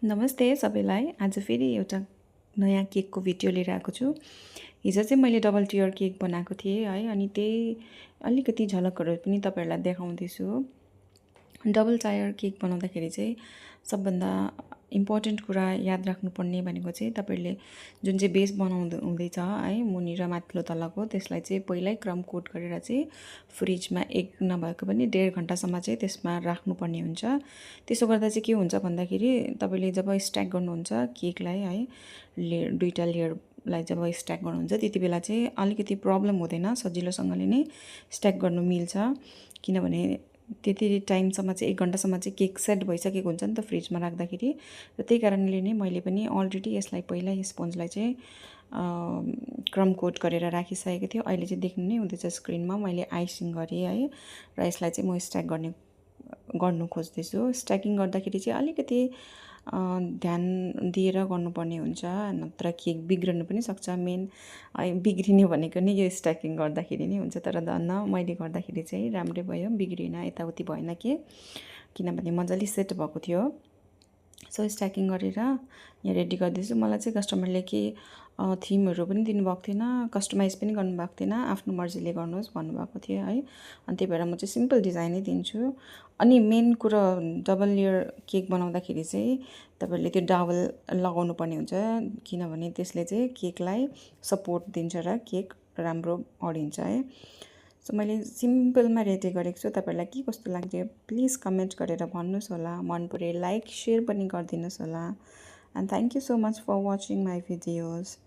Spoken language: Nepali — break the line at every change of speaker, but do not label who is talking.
नमस्ते सबैलाई। आज फेरि एउटा नयाँ केकको भिडियो लिएर आएको छु। हिजो चाहिँ मैले डबल टियर केक बनाएको थिएँ है, अनि त्यही अलिकति झलकहरू पनि तपाईँहरूलाई देखाउँदैछु। डबल टायर केक बनाउँदाखेरि चाहिँ सबभन्दा इम्पोर्टेन्ट कुरा याद राख्नुपर्ने भनेको चाहिँ तपाईँहरूले जुन चाहिँ बेस हुँदैछ है, मुनि र माथिल्लो तलको, त्यसलाई चाहिँ पहिल्यै क्रम कोट गरेर चाहिँ फ्रिजमा एक नभएको पनि 1.5 घन्टासम्म चाहिँ त्यसमा राख्नुपर्ने हुन्छ। त्यसो गर्दा चाहिँ के हुन्छ भन्दाखेरि तपाईँले जब स्ट्याक गर्नुहुन्छ केकलाई है, दुईवटा लेयरलाई जब स्ट्याक गर्नुहुन्छ त्यति बेला चाहिँ अलिकति प्रब्लम हुँदैन, सजिलोसँगले नै स्ट्याक गर्नु मिल्छ। किनभने त्यति टाइमसम्म चाहिँ 1 घन्टासम्म चाहिँ केक सेट भइसकेको हुन्छ नि त फ्रिजमा राख्दाखेरि। र त्यही कारणले नै मैले पनि अलरेडी यसलाई पहिल्यै स्पोन्जलाई चाहिँ क्रम कोट गरेर राखिसकेको थियो। अहिले चाहिँ देख्नु नै हुँदैछ स्क्रिनमा, मैले आइसिङ गरेँ है। र यसलाई चाहिँ म स्ट्याक गर्नु खोज्दैछु। स्ट्याकिङ गर्दाखेरि चाहिँ अलिकति ध्यान दिएर गर्नुपर्ने हुन्छ, नत्र केक बिग्रनु पनि सक्छ। मेन बिग्रिने भनेको नै यो स्ट्याकिङ गर्दाखेरि नै हुन्छ। तर धन्न मैले गर्दाखेरि चाहिँ राम्रै भयो, बिग्रिएन, यताउति भएन के, किनभने मजाले सेट भएको थियो। सो स्ट्याकिङ गरेर यहाँ रेडी गर्दैछु। मलाई चाहिँ कस्टमरले के थिमहरू पनि दिनुभएको थिएन, कस्टमाइज पनि गर्नुभएको थिएन, आफ्नो मर्जीले गर्नुहोस् भन्नुभएको थियो है। अनि त्यही भएर म चाहिँ सिम्पल डिजाइनै दिन्छु। अनि मेन कुरो, डबल लेयर केक बनाउँदाखेरि चाहिँ तपाईँहरूले त्यो डावल लगाउनु पर्ने हुन्छ, किनभने त्यसले चाहिँ केकलाई सपोर्ट दिन्छ र केक राम्रो अडिन्छ है। सो मैले सिम्पलमा रेडी गरेको छु। तपाईँहरूलाई के कस्तो लाग्यो प्लिज कमेन्ट गरेर भन्नुहोस् होला। मन परे लाइक सेयर पनि गरिदिनुहोस् होला। And thank you so much for watching my videos.